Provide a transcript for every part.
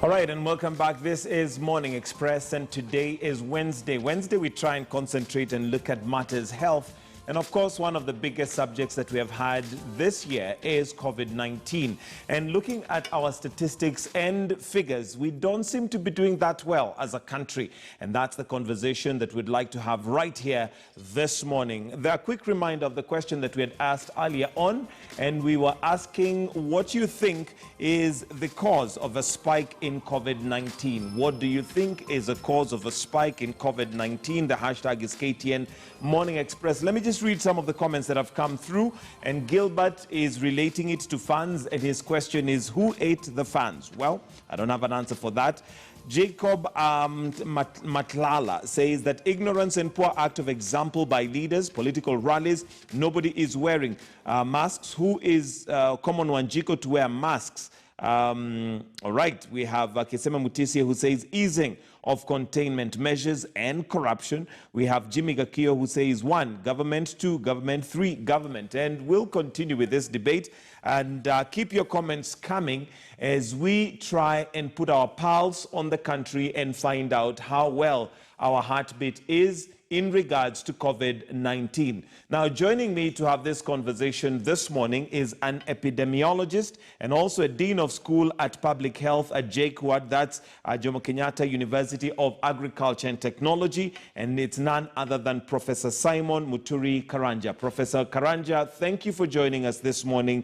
All right, and welcome back. This is Morning Express, and today is Wednesday. Wednesday, we try and concentrate and look at matters health. And of course, one of the biggest subjects that we have had this year is COVID-19. And looking at our statistics and figures, we don't seem to be doing that well as a country. And that's the conversation that we'd like to have right here this morning. A quick reminder of the question that we had asked earlier on, and we were asking what you think is the cause of a spike in COVID-19. What do you think is a cause of a spike in COVID-19? The hashtag is KTN Morning Express. Let me just read some of the comments that have come through, and Gilbert is relating it to fans, and his question is, who ate the fans? Well, I don't have an answer for that. Jacob Matlala says that ignorance and poor act of example by leaders, political rallies, nobody is wearing masks. Who is Common Wanjiko to wear masks? All right, we have Kesema Mutisia who says easing of containment measures and corruption. We have Jimmy Gakio who says 1, government, 2, government, 3, government. And we'll continue with this debate, and keep your comments coming as we try and put our pulse on the country and find out how well our heartbeat is in regards to COVID-19. Now, joining me to have this conversation this morning is an epidemiologist and also a dean of school at public health at JKUAT. That's Jomo Kenyatta University of Agriculture and Technology, and it's none other than Professor Simon Muturi Karanja. Professor Karanja, thank you for joining us this morning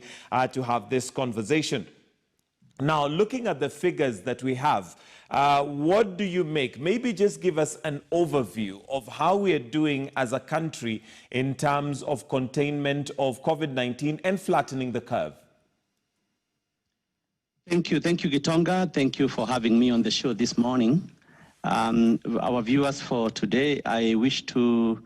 to have this conversation. Now, looking at the figures that we have, what do you make? Maybe just give us an overview of how we are doing as a country in terms of containment of COVID-19 and flattening the curve. Thank you, Gitonga. Thank you for having me on the show this morning. Our viewers for today, I wish to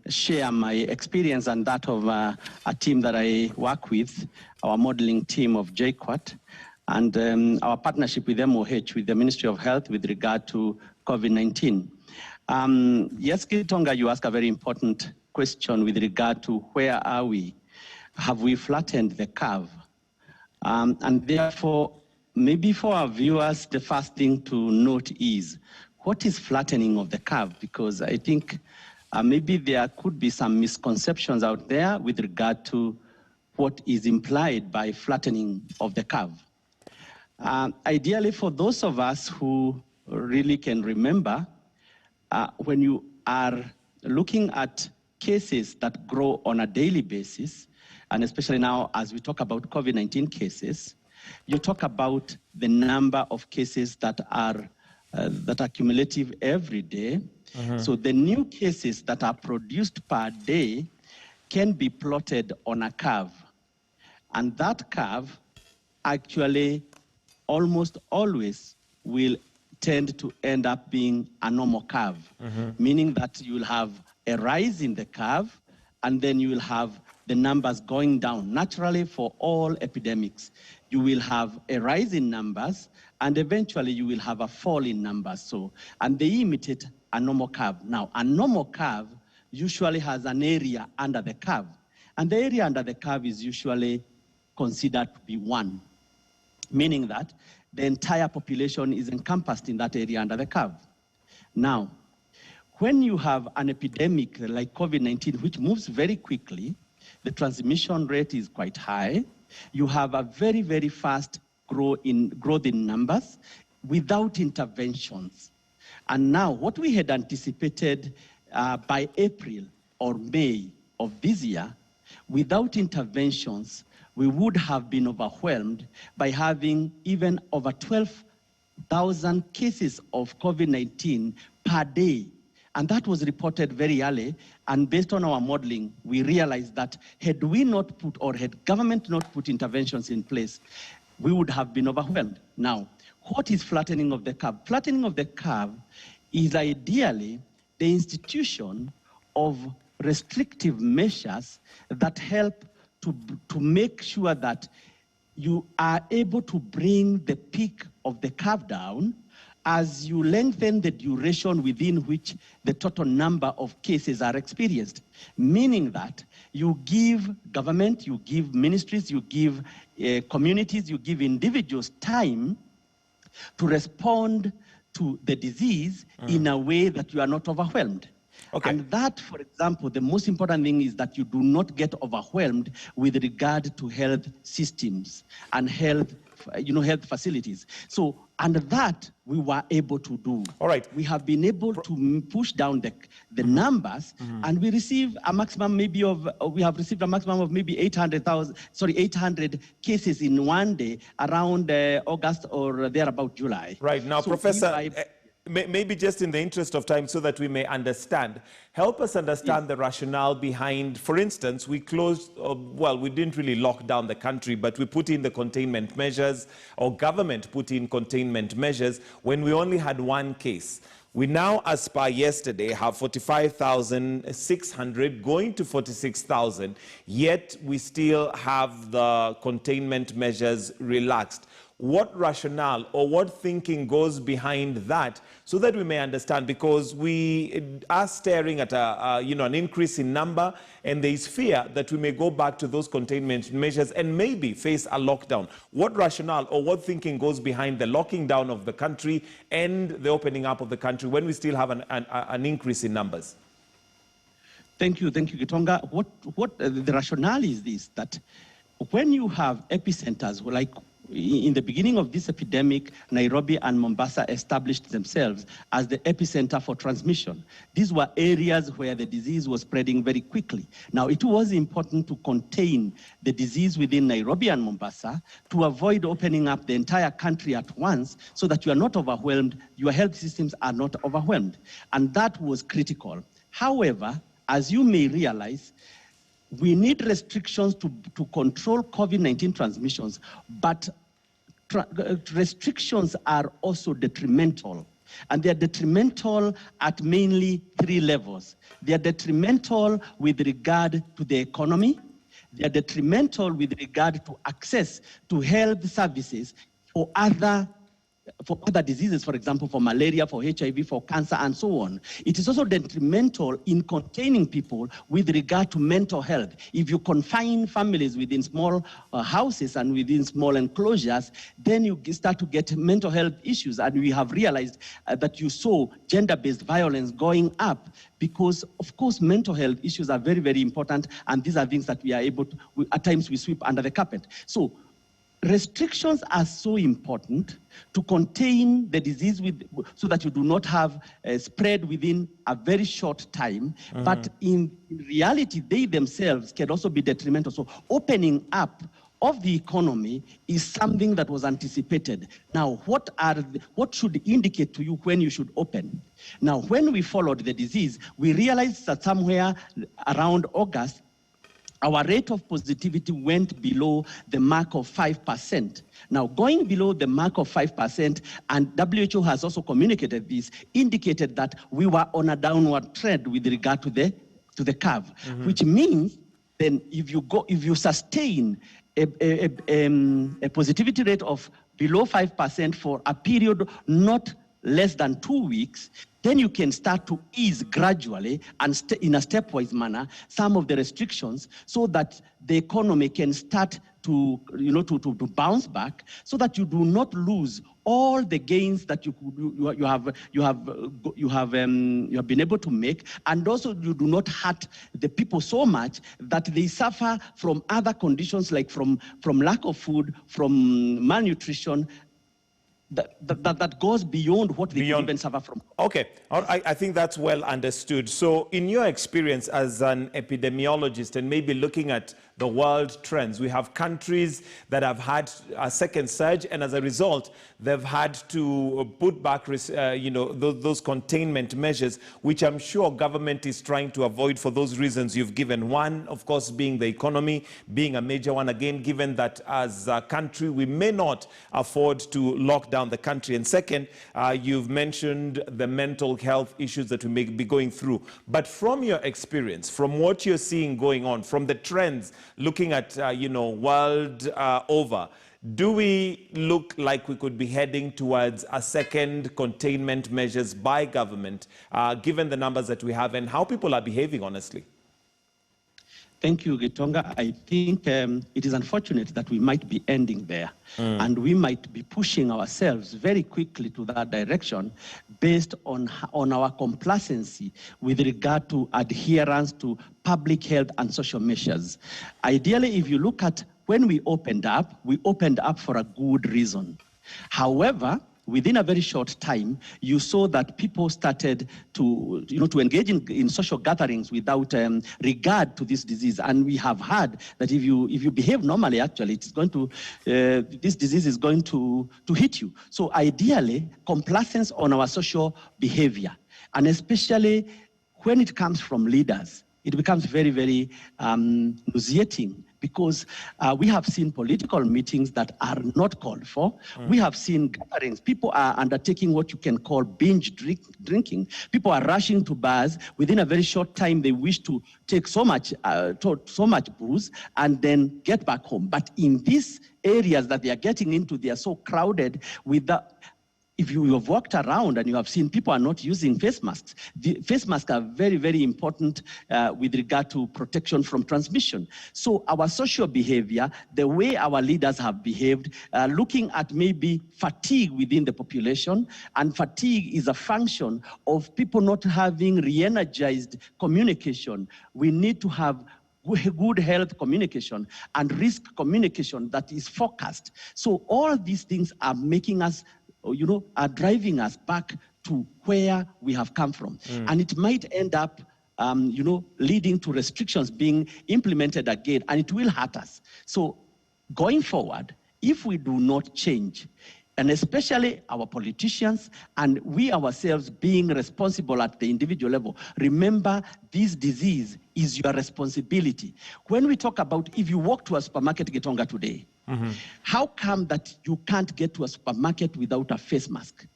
share my experience and that of a team that I work with, our modeling team of JKUAT, and our partnership with MOH, with the Ministry of Health, with regard to COVID-19. Yes, Gitonga, you ask a very important question with regard to where are we? Have we flattened the curve? And therefore, maybe for our viewers, the first thing to note is, what is flattening of the curve? Because I think maybe there could be some misconceptions out there with regard to what is implied by flattening of the curve. Ideally, for those of us who really can remember, when you are looking at cases that grow on a daily basis, and especially now as we talk about COVID-19 cases, you talk about the number of cases that are cumulative every day. So the new cases that are produced per day can be plotted on a curve. And that curve actually almost always will tend to end up being a normal curve, meaning that you will have a rise in the curve, and then you will have the numbers going down. Naturally, for all epidemics, you will have a rise in numbers, and eventually you will have a fall in numbers. So, and they imitate a normal curve. Now, a normal curve usually has an area under the curve, and the area under the curve is usually considered to be 1, meaning that the entire population is encompassed in that area under the curve. Now, when you have an epidemic like COVID-19, which moves very quickly, the transmission rate is quite high, you have a very, very fast growth in numbers without interventions. And now, what we had anticipated by April or May of this year, without interventions, we would have been overwhelmed by having even over 12,000 cases of COVID-19 per day. And that was reported very early. And based on our modeling, we realized that had we not put, or had government not put interventions in place, we would have been overwhelmed. Now, what is flattening of the curve? Flattening of the curve is ideally the institution of restrictive measures that help to make sure that you are able to bring the peak of the curve down as you lengthen the duration within which the total number of cases are experienced. Meaning that you give government, you give ministries, you give communities, you give individuals time to respond to the disease in a way that you are not overwhelmed. Okay. And that, for example, the most important thing is that you do not get overwhelmed with regard to health systems and health facilities. So, and that we were able to do. All right. We have been able to push down the numbers, and we receive a maximum maybe of, we have received a maximum of maybe 800 cases in one day around August or thereabout July. Right. Now, so Professor, maybe just in the interest of time so that we may understand, help us understand the rationale behind, for instance, we closed, well, we didn't really lock down the country, but we put in the containment measures, or government put in containment measures when we only had one case. We now, as per yesterday, have 45,600 going to 46,000, yet we still have the containment measures relaxed. What rationale or what thinking goes behind that so that we may understand? Because we are staring at an increase in number, and there is fear that we may go back to those containment measures and maybe face a lockdown. What rationale or what thinking goes behind the locking down of the country and the opening up of the country when we still have an increase in numbers? Thank you, Gitonga. What the rationale is this, that when you have epicenters like in the beginning of this epidemic, Nairobi and Mombasa established themselves as the epicenter for transmission. These were areas where the disease was spreading very quickly. Now, it was important to contain the disease within Nairobi and Mombasa to avoid opening up the entire country at once so that you are not overwhelmed, your health systems are not overwhelmed. And that was critical. However, as you may realize, we need restrictions to control COVID-19 transmissions, but restrictions are also detrimental. And they are detrimental at mainly three levels. They are detrimental with regard to the economy. They are detrimental with regard to access to health services for other diseases, for example, for malaria, for HIV, for cancer, and so on. It is also detrimental in containing people with regard to mental health. If you confine families within small houses and within small enclosures, then you start to get mental health issues. And we have realized that you saw gender-based violence going up because, of course, mental health issues are very, very important. And these are things that we are able to, at times we sweep under the carpet. So restrictions are so important to contain the disease so that you do not have spread within a very short time. But in reality, they themselves can also be detrimental. So opening up of the economy is something that was anticipated. Now, what should indicate to you when you should open? Now, when we followed the disease, we realized that somewhere around August, our rate of positivity went below the mark of 5%. Now, going below the mark of 5%, and WHO has also communicated this, indicated that we were on a downward trend with regard to the curve, which means then if you sustain a positivity rate of below 5% for a period not less than 2 weeks, then you can start to ease gradually and in a stepwise manner some of the restrictions so that the economy can start to bounce back, so that you do not lose all the gains that you have been able to make, and also you do not hurt the people so much that they suffer from other conditions like from lack of food, from malnutrition, that goes beyond what they even suffer from. Okay, I think that's well understood. So in your experience as an epidemiologist and maybe looking at the world trends, we have countries that have had a second surge, and as a result, they've had to put back those containment measures, which I'm sure government is trying to avoid for those reasons you've given. One, of course, being the economy, being a major one, again, given that as a country, we may not afford to lock down the country. And second, you've mentioned the mental health issues that we may be going through. But from your experience, from what you're seeing going on, from the trends, looking at, world over, do we look like we could be heading towards a second containment measures by government, given the numbers that we have and how people are behaving, honestly? Thank you, Gitonga. I think it is unfortunate that we might be ending there, and we might be pushing ourselves very quickly to that direction based on our complacency with regard to adherence to public health and social measures. Ideally, if you look at when we opened up for a good reason. However, within a very short time, you saw that people started to engage in social gatherings without regard to this disease. And we have heard that if you behave normally, actually, it's going to this disease is going to hit you. So ideally, complacence on our social behavior, and especially when it comes from leaders, it becomes very, very nauseating, because we have seen political meetings that are not called for. We have seen gatherings. People are undertaking what you can call binge drinking. People are rushing to bars. Within a very short time, they wish to take so much booze and then get back home. But in these areas that they are getting into, they are so crowded with the... If you have walked around and you have seen people are not using face masks, the face masks are very, very important with regard to protection from transmission. So our social behavior, the way our leaders have behaved, looking at maybe fatigue within the population, and fatigue is a function of people not having re-energized communication. We need to have good health communication and risk communication that is focused. So all these things are making us, are driving us back to where we have come from. And it might end up, leading to restrictions being implemented again, and it will hurt us. So going forward, if we do not change, and especially our politicians and we ourselves being responsible at the individual level, remember, this disease is your responsibility. When we talk about, if you walk to a supermarket, Gitonga, today, how come that you can't get to a supermarket without a face mask?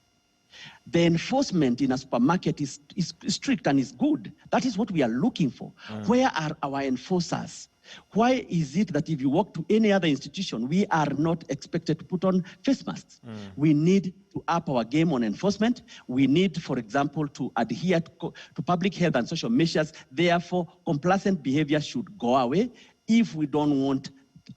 The enforcement in a supermarket is strict and is good. That is what we are looking for. Where are our enforcers? Why is it that if you walk to any other institution, we are not expected to put on face masks? We need to up our game on enforcement. We need, for example, to adhere to public health and social measures. Therefore, complacent behavior should go away if we don't want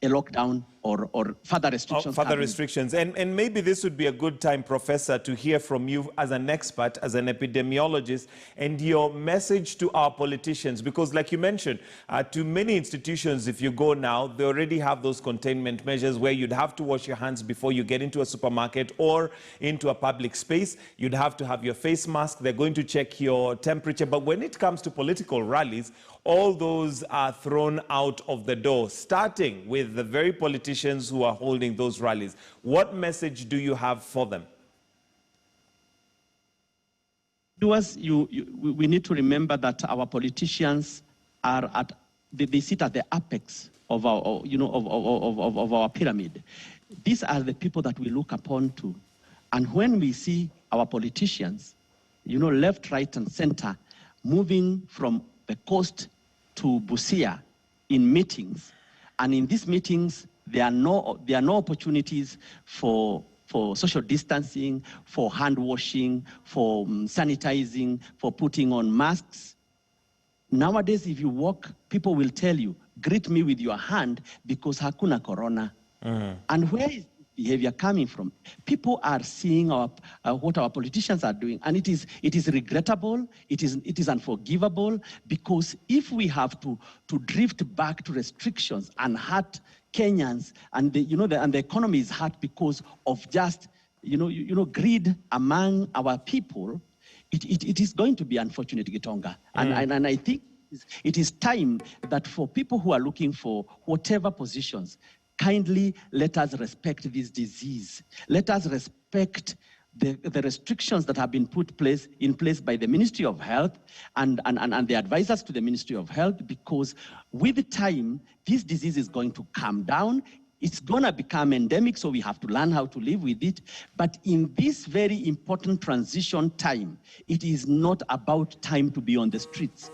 a lockdown or further restrictions. Further restrictions. And maybe this would be a good time, Professor, to hear from you as an expert, as an epidemiologist, and your message to our politicians. Because like you mentioned, to many institutions, if you go now, they already have those containment measures where you'd have to wash your hands before you get into a supermarket or into a public space. You'd have to have your face mask. They're going to check your temperature. But when it comes to political rallies, all those are thrown out of the door, starting with the very politicians who are holding those rallies. What message do you have for them? We need to remember that our politicians are they sit at the apex of our, of our pyramid. These are the people that we look upon to. And when we see our politicians, left, right, and center, moving from the coast to Busia in meetings, and in these meetings, there are no opportunities for social distancing, for hand washing, for sanitizing, for putting on masks. Nowadays, if you walk, people will tell you, greet me with your hand because hakuna corona. And where is this behavior coming from? People are seeing what our politicians are doing, and it is regrettable, it is unforgivable, because if we have to drift back to restrictions and hurt Kenyans, and the economy is hurt because of just greed among our people, it is going to be unfortunate, Gitonga. And I think it is time that for people who are looking for whatever positions, kindly let us respect this disease. Let us respect the restrictions that have been put in place by the Ministry of Health and the advisors to the Ministry of Health, because with time, this disease is going to calm down. It's going to become endemic, so we have to learn how to live with it. But in this very important transition time, it is not about time to be on the streets.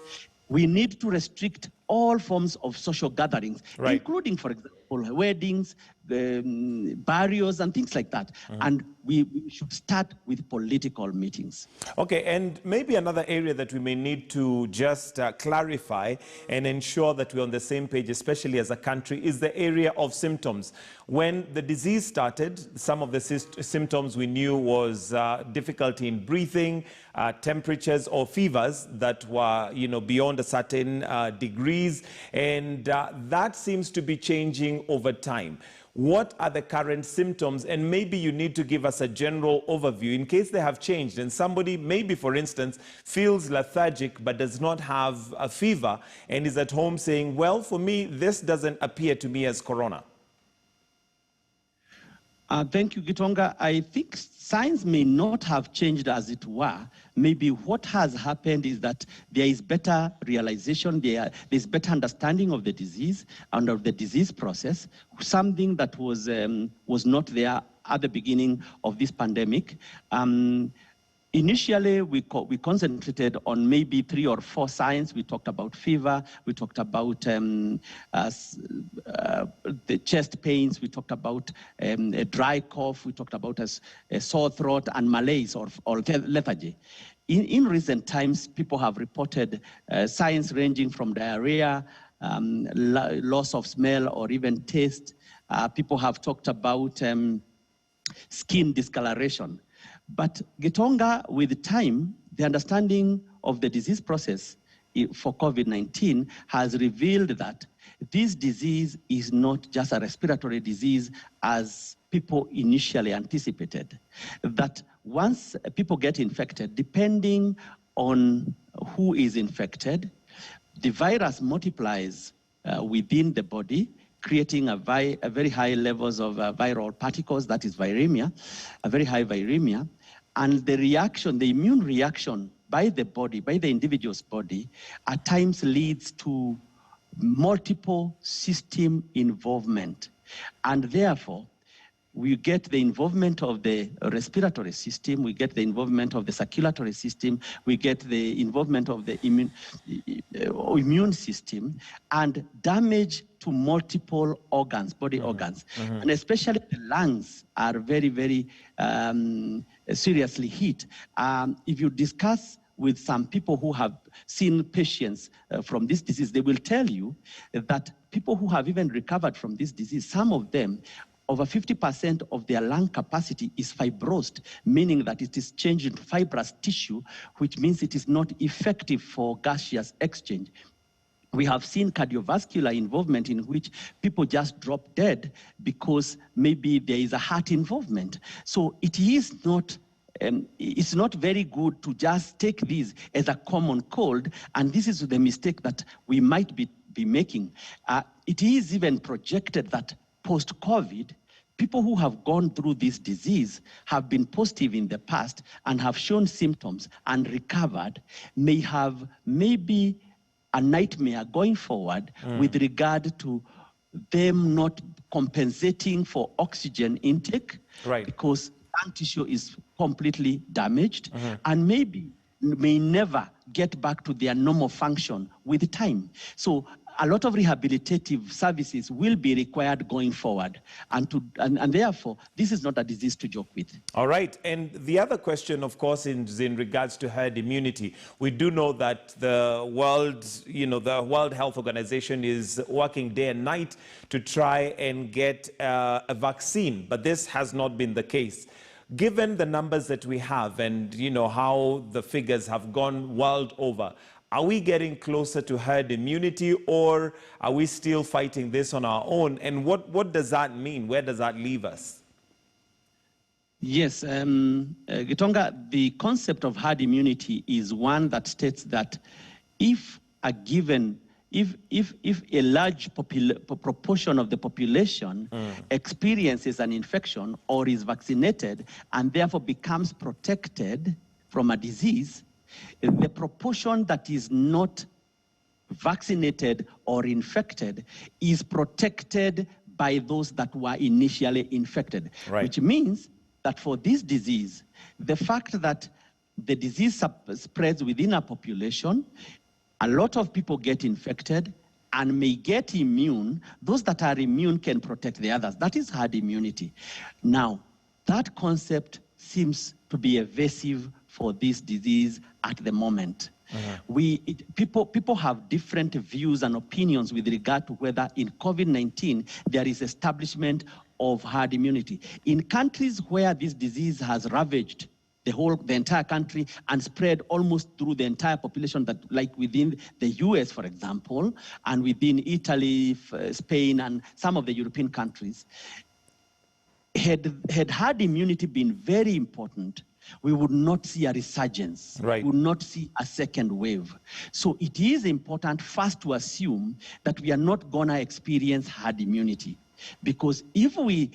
We need to restrict all forms of social gatherings, including, for example, weddings, barriers and things like that. And we should start with political meetings. Okay, and maybe another area that we may need to just clarify and ensure that we're on the same page, especially as a country, is the area of symptoms. When the disease started, some of the symptoms we knew was difficulty in breathing, temperatures or fevers that were, beyond a certain degrees, and that seems to be changing over time. What are the current symptoms? And maybe you need to give us a general overview in case they have changed. And somebody maybe, for instance, feels lethargic but does not have a fever and is at home saying, well, for me, this doesn't appear to me as corona. Thank you, Gitonga. I think signs may not have changed as it were. Maybe what has happened is that there is better realization, there's better understanding of the disease and of the disease process, something that was not there at the beginning of this pandemic. Initially, we concentrated on maybe 3 or 4 signs. We talked about fever, we talked about the chest pains, we talked about a dry cough, we talked about a sore throat and malaise or lethargy. In recent times, people have reported signs ranging from diarrhea, loss of smell or even taste. People have talked about skin discoloration. But Gitonga, with time, the understanding of the disease process for COVID-19 has revealed that this disease is not just a respiratory disease as people initially anticipated. That once people get infected, depending on who is infected, the virus multiplies within the body, creating a very high levels of viral particles, that is viremia, a very high viremia. And the reaction, the immune reaction by the body, by the individual's body, at times leads to multiple system involvement. And therefore, we get the involvement of the respiratory system, we get the involvement of the circulatory system, we get the involvement of the immune system, and damage to multiple organs, body organs. And especially the lungs are very, very seriously hit. If you discuss with some people who have seen patients from this disease, they will tell you that people who have even recovered from this disease, some of them, over 50% of their lung capacity is fibrosed, meaning that it is changed into fibrous tissue, which means it is not effective for gaseous exchange. We have seen cardiovascular involvement in which people just drop dead because maybe there is a heart involvement. So it is not, it's not very good to just take this as a common cold, and this is the mistake that we might be making. It is even projected that post-COVID, people who have gone through this disease have been positive in the past and have shown symptoms and recovered, may have maybe a nightmare going forward with regard to them not compensating for oxygen intake, because lung tissue is completely damaged, and maybe may never get back to their normal function with time. So a lot of rehabilitative services will be required going forward, and therefore, this is not a disease to joke with. All right, and the other question, of course, is in regards to herd immunity. We do know that the World Health Organization is working day and night to try and get a vaccine, but this has not been the case. Given the numbers that we have and how the figures have gone world over, are we getting closer to herd immunity, or are we still fighting this on our own? And what does that mean? Where does that leave us? Yes, Gitonga, the concept of herd immunity is one that states that if a large proportion of the population experiences an infection or is vaccinated and therefore becomes protected from a disease, the proportion that is not vaccinated or infected is protected by those that were initially infected, which means that for this disease, the fact that the disease spreads within a population, a lot of people get infected, and may get immune, those that are immune can protect the others. That is herd immunity. Now, that concept seems to be evasive for this disease at the moment. People have different views and opinions with regard to whether in COVID-19 there is establishment of herd immunity. In countries where this disease has ravaged the entire country and spread almost through the entire population, that like within the US, for example, and within Italy, Spain, and some of the European countries, had herd immunity been very important, we would not see a resurgence. Right. We would not see a second wave. So it is important first to assume that we are not gonna experience herd immunity. Because if we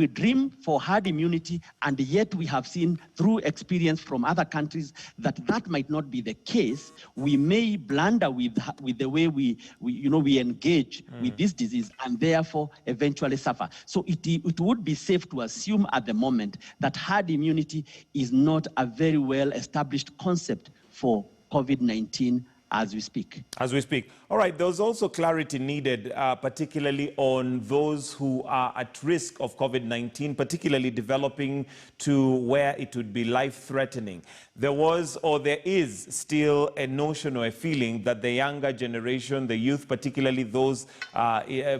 dream for herd immunity, and yet we have seen through experience from other countries that that might not be the case, we may blunder with the way we engage with this disease, and therefore eventually suffer. So it would be safe to assume at the moment that herd immunity is not a very well established concept for COVID-19 as we speak. As we speak. All right, there's also clarity needed, particularly on those who are at risk of COVID-19, particularly developing to where it would be life-threatening. There was, or there is still a notion or a feeling that the younger generation, the youth, particularly those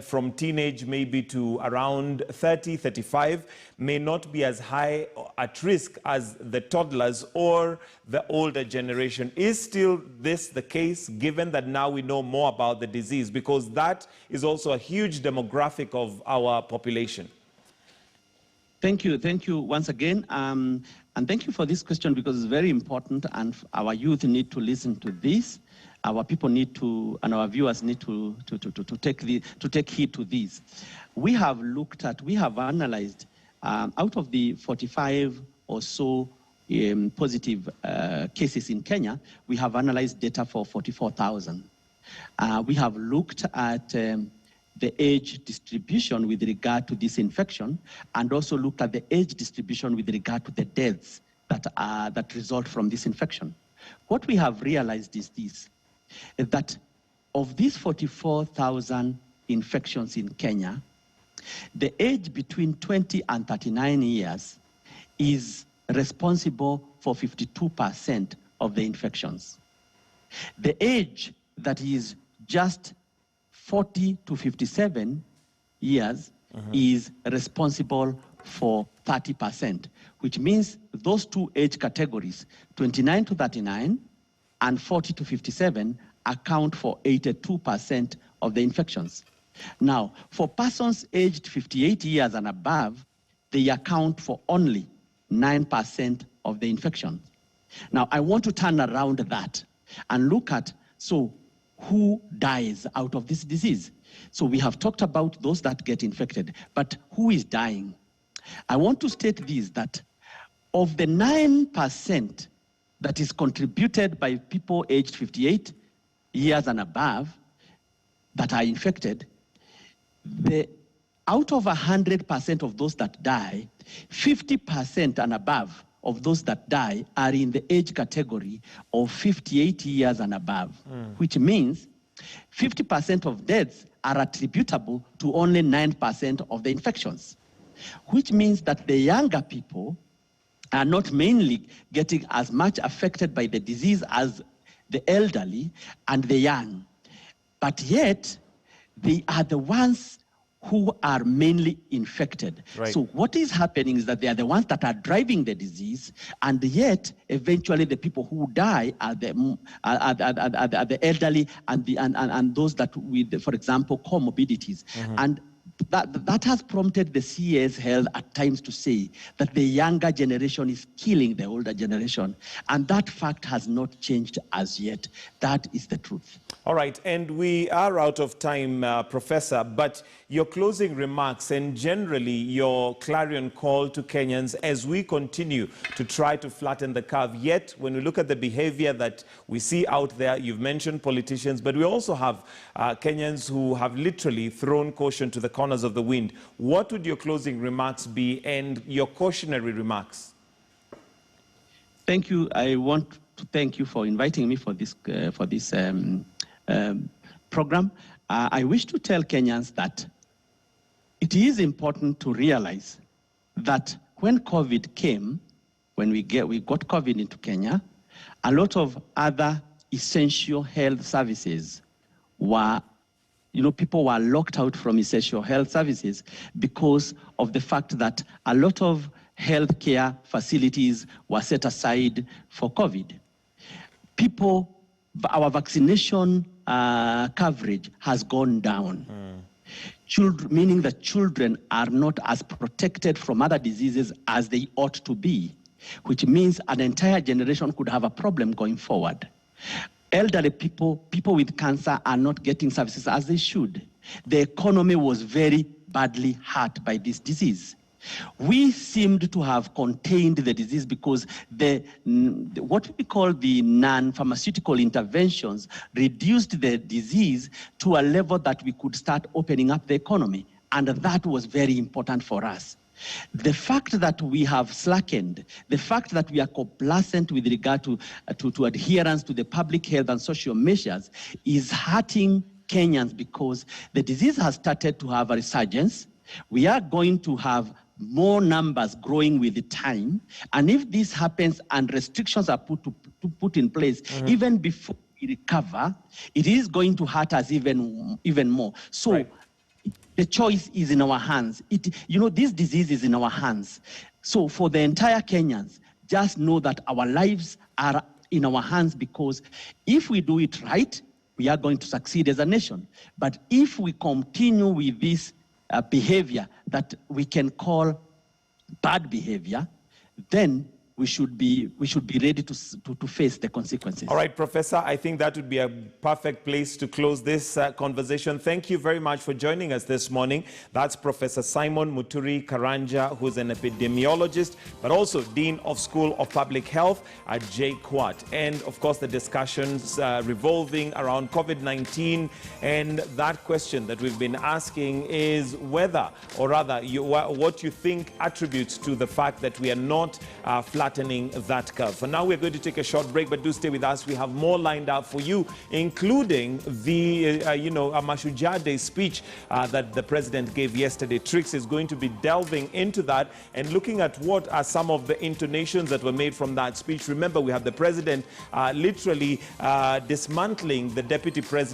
from teenage maybe to around 30, 35, may not be as high at risk as the toddlers or the older generation. Is still this the case, given that now we know more about the disease? Because that is also a huge demographic of our population. Thank you once again. And thank you for this question, because it's very important, and our youth need to listen to this. Our people need to, and our viewers need to take heed to this. We have analyzed, out of the 45 or so positive cases in Kenya, we have analyzed data for 44,000. We have looked at the age distribution with regard to this infection, and also looked at the age distribution with regard to the deaths that result from this infection. What we have realized is this, is that of these 44,000 infections in Kenya, the age between 20 and 39 years is responsible for 52% of the infections. The age that is just 40 to 57 years is responsible for 30%, which means those two age categories, 29 to 39 and 40 to 57, account for 82% of the infections. Now, for persons aged 58 years and above, they account for only 9% of the infections. Now, I want to turn around that and look at, so who dies out of this disease? So we have talked about those that get infected, but who is dying? I want to state this, that of the 9% that is contributed by people aged 58 years and above that are infected, out of 100% of those that die, 50% and above of those that die are in the age category of 58 years and above, which means 50% of deaths are attributable to only 9% of the infections, which means that the younger people are not mainly getting as much affected by the disease as the elderly and the young, but yet they are the ones who are mainly infected. Right. So what is happening is that they are the ones that are driving the disease, and yet eventually the people who die are the elderly and those that with, for example, comorbidities. And that has prompted the CAS Health at times to say that the younger generation is killing the older generation, and that fact has not changed as yet. That is the truth. All right, and we are out of time, Professor, but your closing remarks and generally your clarion call to Kenyans as we continue to try to flatten the curve. Yet, when we look at the behavior that we see out there, you've mentioned politicians, but we also have Kenyans who have literally thrown caution to the corners of the wind. What would your closing remarks be, and your cautionary remarks? Thank you. I want to thank you for inviting me for this program. I wish to tell Kenyans that it is important to realize that when COVID came, when we got COVID into Kenya, a lot of other essential health services were, people were locked out from essential health services because of the fact that a lot of healthcare facilities were set aside for COVID. Our vaccination coverage has gone down. Meaning that children are not as protected from other diseases as they ought to be, which means an entire generation could have a problem going forward. Elderly people with cancer are not getting services as they should. The economy was very badly hurt by this disease. We seemed to have contained the disease because what we call the non-pharmaceutical interventions reduced the disease to a level that we could start opening up the economy. And that was very important for us. The fact that we have slackened, the fact that we are complacent with regard to adherence to the public health and social measures is hurting Kenyans because the disease has started to have a resurgence. We are going to have more numbers growing with the time. And if this happens and restrictions are put in place, even before we recover, it is going to hurt us even more. So right. The choice is in our hands. This disease is in our hands. So for the entire Kenyans, just know that our lives are in our hands because if we do it right, we are going to succeed as a nation. But if we continue with this behavior that we can call bad behavior, then we should be ready to face the consequences. All right, Professor, I think that would be a perfect place to close this conversation. Thank you very much for joining us this morning. That's Professor Simon Muturi Karanja, who's an epidemiologist, but also Dean of School of Public Health at JKUAT. And of course, the discussions revolving around COVID-19. And that question that we've been asking is whether, or rather, what you think attributes to the fact that we are not flattening that curve. For now, we're going to take a short break, but do stay with us. We have more lined up for you, including the, Mashujaa Day speech that the president gave yesterday. Trix is going to be delving into that and looking at what are some of the intonations that were made from that speech. Remember, we have the president literally dismantling the deputy president